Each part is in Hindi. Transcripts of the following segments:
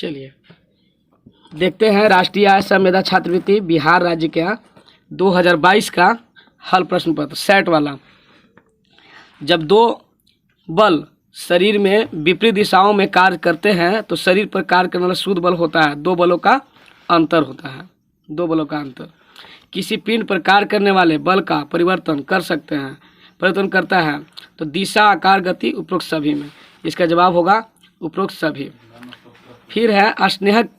चलिए देखते हैं राष्ट्रीय आय सह मेधा छात्रवृत्ति बिहार राज्य का 2022 का हल प्रश्न पत्र सेट वाला। जब दो बल शरीर में विपरीत दिशाओं में कार्य करते हैं तो शरीर पर कार्य करने वाला शुद्ध बल होता है, दो बलों का अंतर होता है, दो बलों का अंतर। किसी पिंड पर कार्य करने वाले बल का परिवर्तन कर सकते हैं, परिवर्तन करता है तो दिशा, आकार, गति उपरोक्त सभी में। इसका जवाब होगा उपरोक्त सभी। फिर है स्नेहक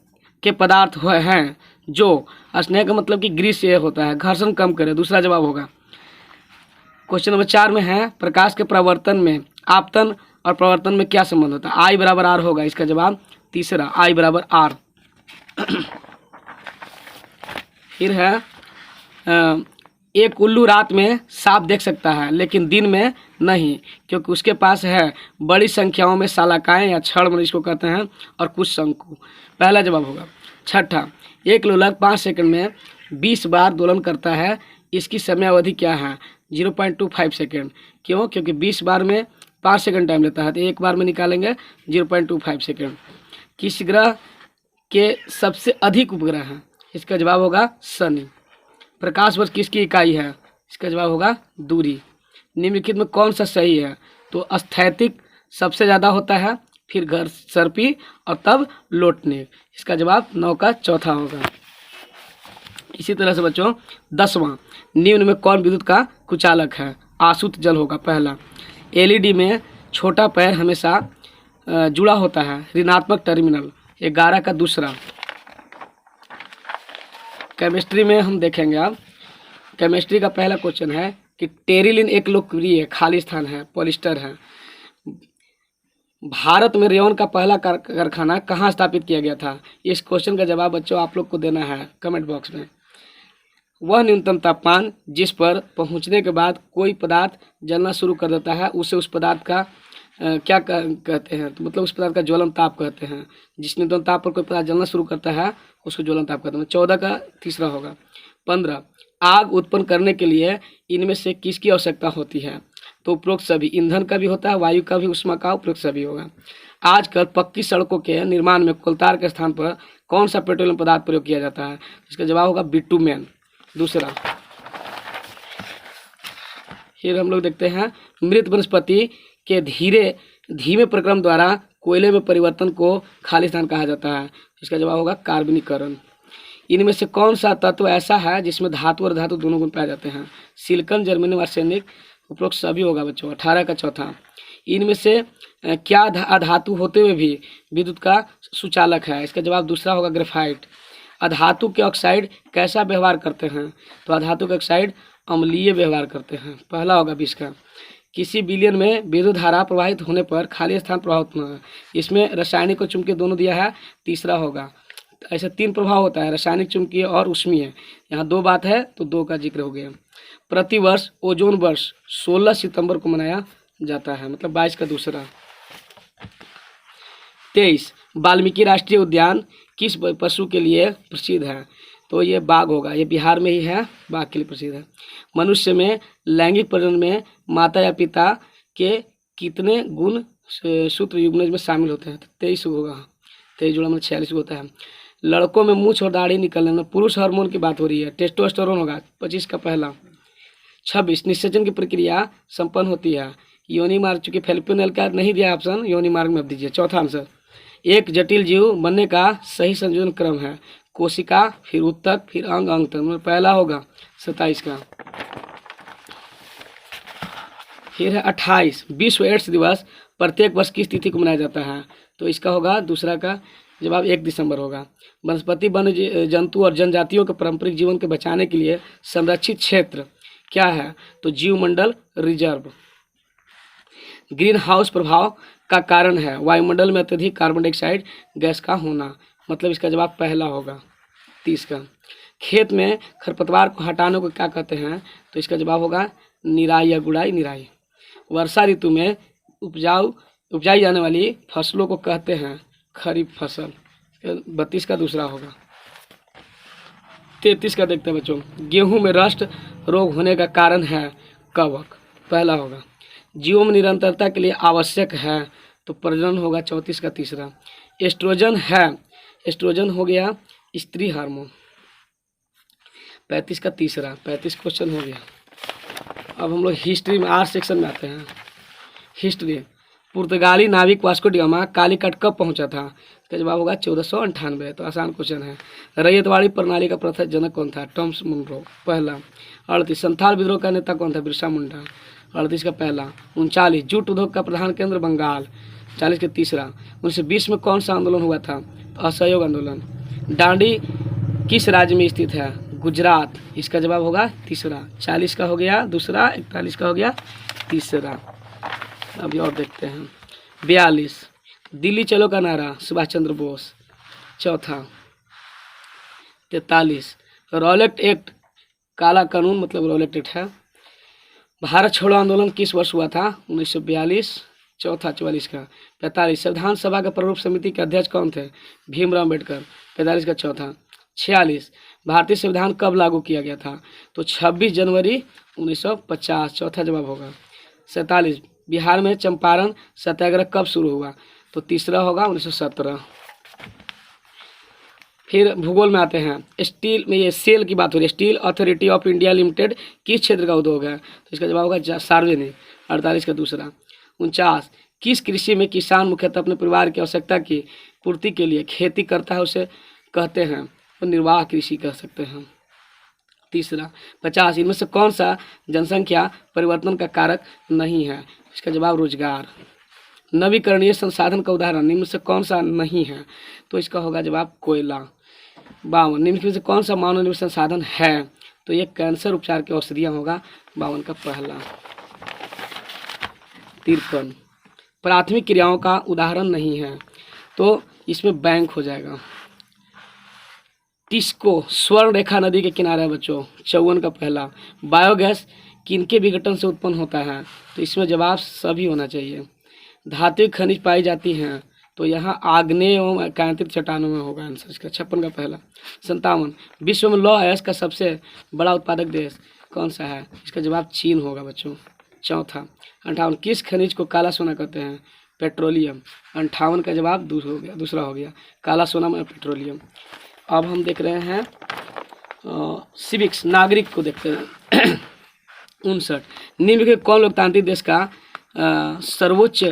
के पदार्थ हैं जो, स्नेह का मतलब कि ग्रीस होता है, घर्षण कम करे, दूसरा जवाब होगा। क्वेश्चन नंबर 4 में है प्रकाश के प्रवर्तन में आपतन और प्रवर्तन में क्या संबंध होता है? आई बराबर आर होगा, इसका जवाब तीसरा आई बराबर आर। फिर है एक उल्लू रात में सांप देख सकता है लेकिन दिन में नहीं, क्योंकि उसके पास है बड़ी संख्याओं में शालाकाएं या छड़ इसको कहते हैं और कुछ शंकु। पहला जवाब होगा। छठा, एक लोलक 5 सेकंड में 20 बार दोलन करता है, इसकी समयावधि क्या है? 0.25 सेकंड। क्यों? क्योंकि 20 बार में 5 सेकंड टाइम लेता है, तो एक बार में निकालेंगे 0.25 सेकंड। किस ग्रह के सबसे अधिक उपग्रह हैं? इसका जवाब होगा शनि। प्रकाश वर्ष किसकी इकाई है? इसका जवाब होगा दूरी। निम्नलिखित में कौन सा सही है? तो स्थैतिक सबसे ज़्यादा होता है, फिर घर सर्पी और तब लौटने। इसका जवाब 9 का चौथा होगा। इसी तरह से बच्चों 10वां, निम्न में कौन विद्युत का कुचालक है? आसुत जल होगा पहला। एलईडी में छोटा पैर हमेशा जुड़ा होता है, ऋणात्मक टर्मिनल। 11 का दूसरा। केमिस्ट्री में हम देखेंगे अब। केमिस्ट्री का पहला क्वेश्चन है कि टेरिलिन एक लोकप्रिय खाली स्थान है, पॉलिस्टर है। भारत में रेयन का पहला कारखाना कहाँ स्थापित किया गया था? इस क्वेश्चन का जवाब बच्चों आप लोग को देना है कमेंट बॉक्स में। वह न्यूनतम तापमान जिस पर पहुंचने के बाद कोई पदार्थ जलना शुरू कर देता है उसे उस पदार्थ का क्या कहते हैं? तो मतलब उस पदार्थ का ज्वलन ताप कहते हैं। जिस न्यूनतम ताप पर कोई पदार्थ जलना शुरू करता है उसको ज्वलन ताप कहते हैं। 14 का तीसरा होगा। 15, आग उत्पन्न करने के लिए इनमें से किसकी आवश्यकता होती है? तो उपरोक्त सभी। ईंधन का भी होता है, वायु का भी, उष्मा का, उपरोक्त सभी होगा। आजकल पक्की सड़कों के निर्माण में कोलतार के स्थान पर कौन सा पेट्रोलियम पदार्थ प्रयोग किया जाता है? इसका जवाब होगा बिटुमेन, दूसरा। फिर हम लोग देखते हैं मृत वनस्पति के धीमे प्रक्रम द्वारा कोयले में परिवर्तन को खाली स्थान कहा जाता है। इसका जवाब होगा कार्बनीकरण। इनमें से कौन सा तत्व ऐसा है जिसमें धातु और धातु दोनों गुण पाए जाते हैं? सिलिकॉन, जर्मेनियम, आर्सेनिक, उपरोक्त सभी होगा बच्चों। 18 का चौथा। इनमें से क्या अधातु होते हुए भी विद्युत का सुचालक है? इसका जवाब दूसरा होगा ग्रेफाइट। अधातु के ऑक्साइड कैसा व्यवहार करते हैं? तो अधातु के ऑक्साइड अम्लीय व्यवहार करते हैं, पहला होगा 20 का। किसी विलयन में विद्युत धारा प्रवाहित होने पर खाली स्थान प्रभावित होगा। इसमें रासायनिक और चुंबकीय दोनों दिया है, तीसरा होगा। ऐसे 3 प्रभाव होता है, रासायनिक, चुंबकीय और ऊष्मीय। यहाँ 2 बात है तो 2 का जिक्र हो गया। प्रतिवर्ष ओजोन वर्ष 16 सितंबर को मनाया जाता है, मतलब 22 का दूसरा। 23, वाल्मीकि राष्ट्रीय उद्यान किस पशु के लिए प्रसिद्ध है? तो ये बाघ होगा, ये बिहार में ही है, बाघ के लिए प्रसिद्ध है। मनुष्य में लैंगिक प्रजनन में माता या पिता के कितने गुण सूत्र युग्मज में शामिल होते हैं? 23 होगा, 23 जोड़ा मतलब 46 होता है। लड़कों में मूछ और दाढ़ी निकलने में पुरुष हार्मोन की बात हो रही है, टेस्टोस्टेरोन होगा, 25 का पहला। 26, निषेचन की प्रक्रिया संपन्न होती है योनि मार्ग, चूंकि फेलिपिनल का नहीं दिया ऑप्शन, योनि मार्ग में अब दीजिए। चौथा आंसर, एक जटिल जीव बनने का सही संयोजन क्रम है कोशिका, फिर उत्तक, फिर अंग, अंग तक, मतलब पहला होगा 27 का। फिर है 28, विश्व एड्स दिवस प्रत्येक वर्ष किस तिथि को मनाया जाता है? तो इसका होगा दूसरा का जवाब 1 दिसंबर होगा। वनस्पति, वन्य जंतु और जनजातियों के पारंपरिक जीवन के बचाने के लिए संरक्षित क्षेत्र क्या है? तो जीवमंडल रिजर्व। ग्रीन हाउस प्रभाव का कारण है वायुमंडल में अत्यधिक कार्बन डाइऑक्साइड गैस का होना, मतलब इसका जवाब पहला होगा 30 का। खेत में खरपतवार को हटाने को क्या कहते हैं? तो इसका जवाब होगा निराई या गुड़ाई, निराई। वर्षा ऋतु में उपजाई जाने वाली फसलों को कहते हैं खरीफ फसल, 32 का दूसरा होगा। 33 का देखते हैं बच्चों, गेहूं में रस्ट रोग होने का कारण है कवक, पहला होगा। जीवों में निरंतरता के लिए आवश्यक है, तो प्रजनन होगा, 34 का तीसरा। एस्ट्रोजन है एस्ट्रोजन हो गया स्त्री हार्मोन। 35 का तीसरा, 35 क्वेश्चन हो गया। अब हम लोग हिस्ट्री में आर सेक्शन में आते हैं। हिस्ट्री, पुर्तगाली नाविक वास्को डी गामा कालीकट कब पहुंचा था? इसका जवाब होगा 1498। तो आसान क्वेश्चन है। रैयतवाड़ी प्रणाली का प्रथम जनक कौन था? टॉमस मुनरो पहला। 38 संथाल विद्रोह का नेता कौन था? बिरसा मुंडा। 38 का पहला। 39 जूट उद्योग का प्रधान केंद्र बंगाल। 40 का तीसरा। 1920 में कौन सा आंदोलन हुआ था? तो असहयोग आंदोलन। डांडी किस राज्य में स्थित है? गुजरात। इसका जवाब होगा तीसरा। 40 का हो गया दूसरा, 41 का हो गया तीसरा। अभी और देखते हैं। 42 दिल्ली चलो का नारा सुभाष चंद्र बोस। चौथा। 43 रॉलेट एक्ट, काला कानून मतलब रॉलेट एक्ट है। भारत छोड़ो आंदोलन किस वर्ष हुआ था? 1942। चौथा 44 का। 45 संविधान सभा के प्रारूप समिति के अध्यक्ष कौन थे? भीमराव अम्बेडकर। 45 का चौथा। 46 भारतीय संविधान कब लागू किया गया था? तो 26 जनवरी 1950। चौथा जवाब होगा। 47 बिहार में चंपारण सत्याग्रह कब शुरू हुआ? तो तीसरा होगा 1917। फिर भूगोल में आते हैं। स्टील में, ये सेल की बात हो रही है। Steel authority of India limited किस क्षेत्र का उद्योग है? तो इसका जवाब होगा सार्वजनिक। 48 का दूसरा। 49 किस कृषि में किसान मुख्यतः अपने परिवार की आवश्यकता की पूर्ति के लिए खेती करता है उसे कहते हैं? तो निर्वाह कृषि कह सकते हैं। तीसरा। 50 इनमें से कौन सा जनसंख्या परिवर्तन का कारक नहीं है? इसका जवाब रोजगार। नवीकरणीय संसाधन का उदाहरण निम्न से कौन सा नहीं है? तो इसका होगा जवाब कोयला। 52 निम्न में से कौन सा मानव निर्मित संसाधन है? तो ये कैंसर उपचार की औषधियाँ होगा। 52 का पहला। 53 प्राथमिक क्रियाओं का उदाहरण नहीं है, तो इसमें बैंक हो जाएगा। टिस्को स्वर्ण रेखा नदी के किनारे है बच्चों। 54 का पहला। बायोगैस किनके विघटन से उत्पन्न होता है? तो इसमें जवाब सभी होना चाहिए। धातु खनिज पाई जाती हैं, तो यहाँ आग्नेय एवं कांतित चट्टानों में होगा आंसर इसका। 56 का पहला। 57 विश्व में लौह अयस्क का सबसे बड़ा उत्पादक देश कौन सा है? इसका जवाब चीन होगा बच्चों। चौथा। 58 किस खनिज को काला सोना कहते हैं? पेट्रोलियम। 58 का जवाब दूसरा हो गया। काला सोना में पेट्रोलियम। अब हम देख रहे हैं सिविक्स, नागरिक को देखते हैं। 59 निम्न के कौन लोकतांत्रिक देश का सर्वोच्च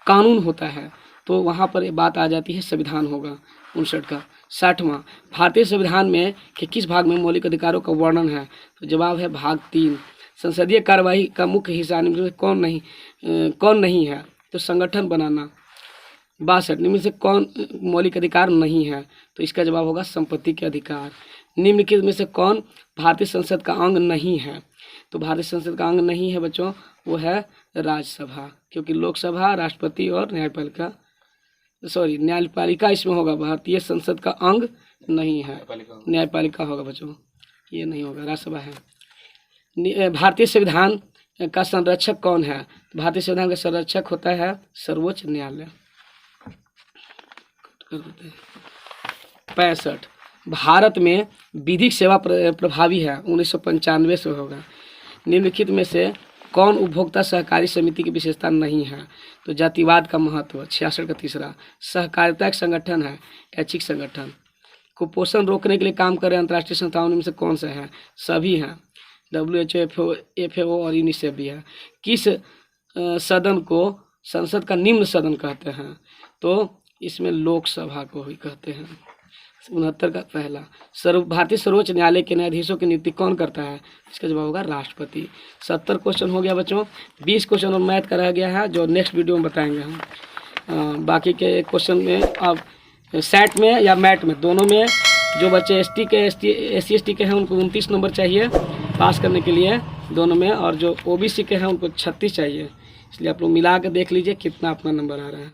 कानून होता है? तो वहाँ पर बात आ जाती है संविधान होगा। 59 का। 60वां भारतीय संविधान में के किस भाग में मौलिक अधिकारों का वर्णन है? तो जवाब है भाग 3। संसदीय कार्यवाही का मुख्य हिस्सा निम्न में कौन नहीं है? तो संगठन बनाना। 62 निम्न से कौन मौलिक अधिकार नहीं है? तो इसका जवाब होगा संपत्ति के अधिकार। निम्नलिखित में से कौन भारतीय संसद का अंग नहीं है? तो भारतीय संसद का अंग नहीं है बच्चों, वो है राज्यसभा, क्योंकि लोकसभा, राष्ट्रपति और न्यायपालिका इसमें होगा। भारतीय संसद का अंग नहीं है, न्यायपालिका होगा बच्चों, ये नहीं होगा, राज्यसभा है। भारतीय संविधान का संरक्षक कौन है? भारतीय संविधान का संरक्षक होता है सर्वोच्च न्यायालय। 65 भारत में विधिक सेवा प्रभावी है, 1995 से होगा। निम्नलिखित में से कौन उपभोक्ता सहकारी समिति की विशेषता नहीं है? तो जातिवाद का महत्व। 66 का तीसरा। सहकारिता एक संगठन है, ऐच्छिक संगठन। कुपोषण रोकने के लिए काम कर रहे अंतर्राष्ट्रीय संस्थाओं में से कौन सा है? सभी हैं, WHO, FAO और यूनिसेफ भी है। किस सदन को संसद का निम्न सदन कहते हैं? तो इसमें लोकसभा को ही कहते हैं। 69 का पहला। भारतीय सर्वोच्च न्यायालय के न्यायाधीशों की नियुक्ति कौन करता है? इसका जवाब होगा राष्ट्रपति। 70 क्वेश्चन हो गया बच्चों। 20 क्वेश्चन और मैथ का रह गया है, जो नेक्स्ट वीडियो में बताएंगे हम। बाकी के क्वेश्चन में अब सेट में या मैट में, दोनों में जो बच्चे SC/ST के हैं उनको 29 नंबर चाहिए पास करने के लिए दोनों में, और जो OBC के हैं उनको 36 चाहिए। इसलिए आप लोग मिला के देख लीजिए कितना अपना नंबर आ रहा है।